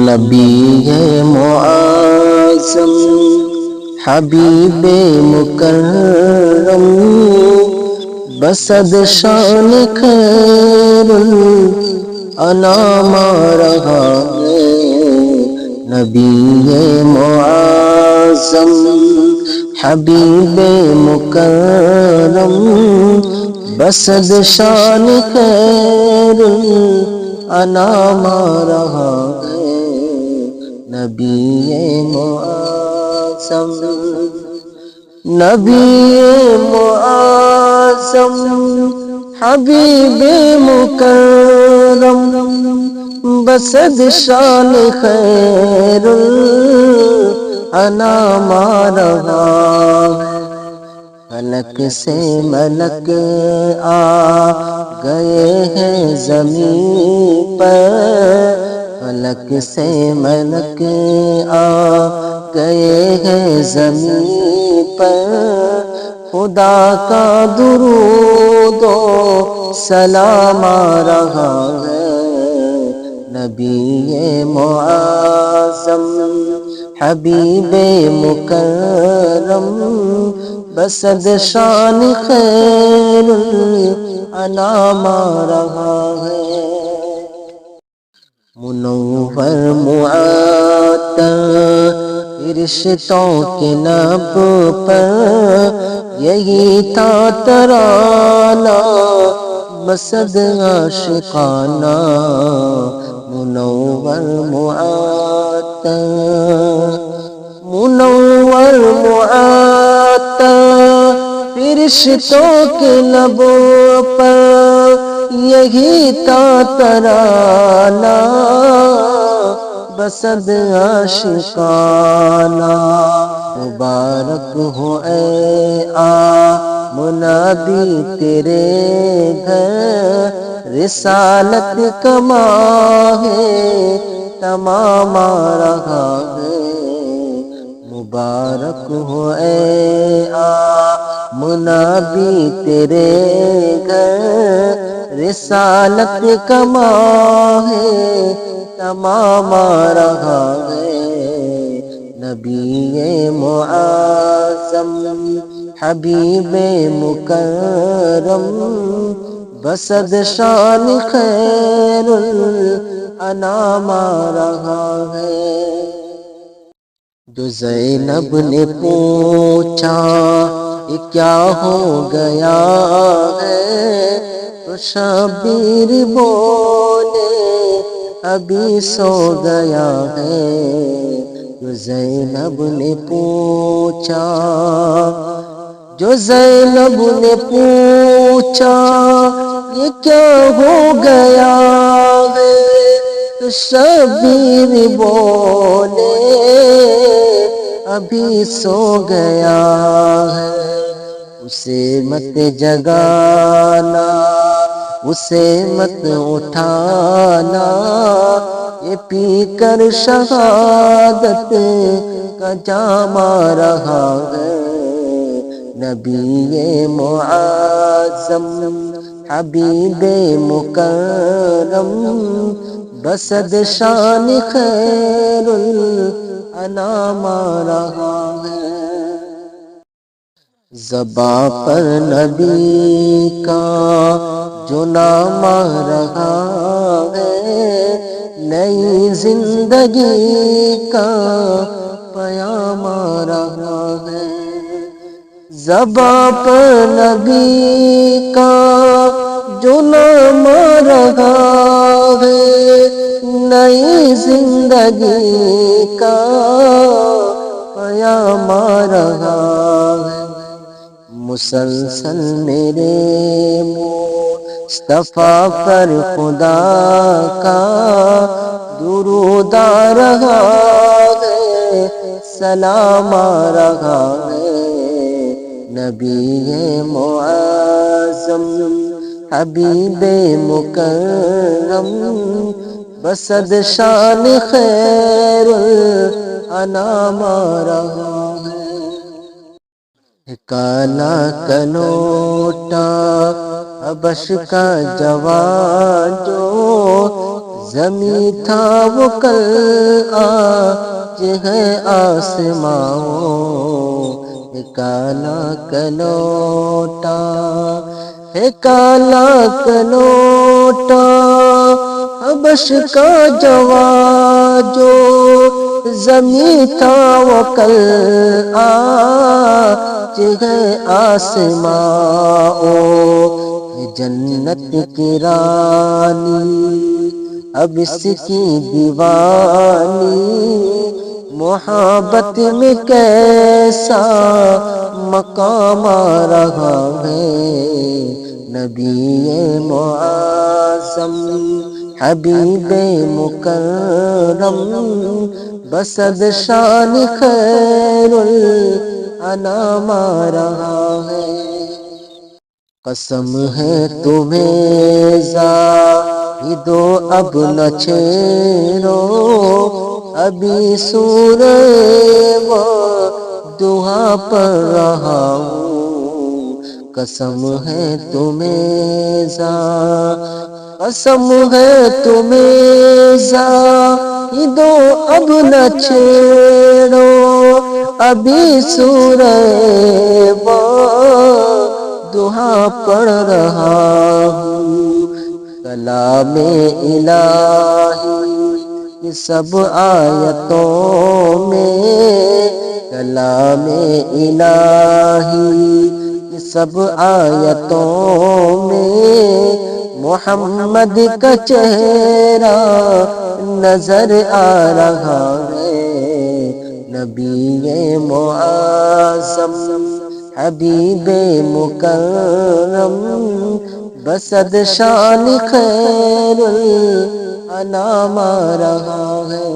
نبی معظم حبیب مکرم بسد شان خیر الانام رہا ہے نبی معظم حبیب مکرم بسد شان خیر الانام رہا ہے نبی معظم نبی معظم حبیب مکرم بسد شان خیر الانام رہا ہے فلک سے ملک آ گئے ہیں زمین پر فلک سے ملک آ گئے ہیں زمین پر خدا کا درود و سلام آ رہا ہے نبی معظم حبیب مکرم بسد شان خیر الانام رہا ہے منور معطر رشتوں کے لب پر یہی تھا ترانہ بسد عاشقانہ منور معطر رشتوں کے لبوں پر یہی تھا ترانہ بسد عاشقانہ مبارک ہو اے منادی تیرے گھر رسالت کا ماہ تمام آ رہا ہے مبارک ہو اے منابی تیرے گھر رسالت کا ماہ تمام آ رہا ہے نبی معظم حبیب مکرم بسد شان خیر الانام رہا ہے جو زینب نے پوچھا یہ کیا ہو گیا ہے تو شبیر بولے ابھی سو گیا ہے جو زینب نے پوچھا جو زینب نے پوچھا یہ کیا ہو گیا ہے تو شبیر بولے ابھی سو گیا ہے اسے مت جگانا اسے مت اٹھانا یہ پی کر شہادت کا جام رہا ہے نبی معظم حبیب مکرم بسد شان خیر الانام رہا ہے زباں پر نبی کا جو نام رہا ہے نئی زندگی کا پیام رہا ہے زباں پر نبی کا جو نام رہا ہے نئی زندگی کا پیام رہا ہے مسلسل میرے مصطفیٰ پر خدا کا درود آ رہا ہے سلام آ رہا ہے نبی معظم حبیب مکرم بسد شان خیر الانام رہا ہے کالا کلوٹا حبش کا جوان جو زمیں تھا وہ کل آج ہے آسماں، ہے کالا کلوٹا، ہے کالا کلوٹا، حبش کا جوان جو زمیں تھا وہ کل آج ہے آسماں، جنت کی رانی اب اس کی دیوانی، محبت میں کیسا مقام آ رہا ہے، نبی معظم حبیب مکرم، بسد شان خیر الانام آ رہا ہے۔ قسم ہے تمہیں زاہد اب نہ چھیڑو، ابھی سورہ ودہا پڑھ رہا ہوں، قسم ہے تمہیں قسم ہے تمہیں زاہد اب نہ چھیڑو، ابھی سورہ ودہا پڑھ رہا ہوں، کلام الہی سب آیتوں میں، کلام الہی سب آیتوں میں، محمد کا چہرہ نظر آ رہا ہے، نبی معظم حبیب مکرم، بسد شان خیر الانام آ رہا ہے۔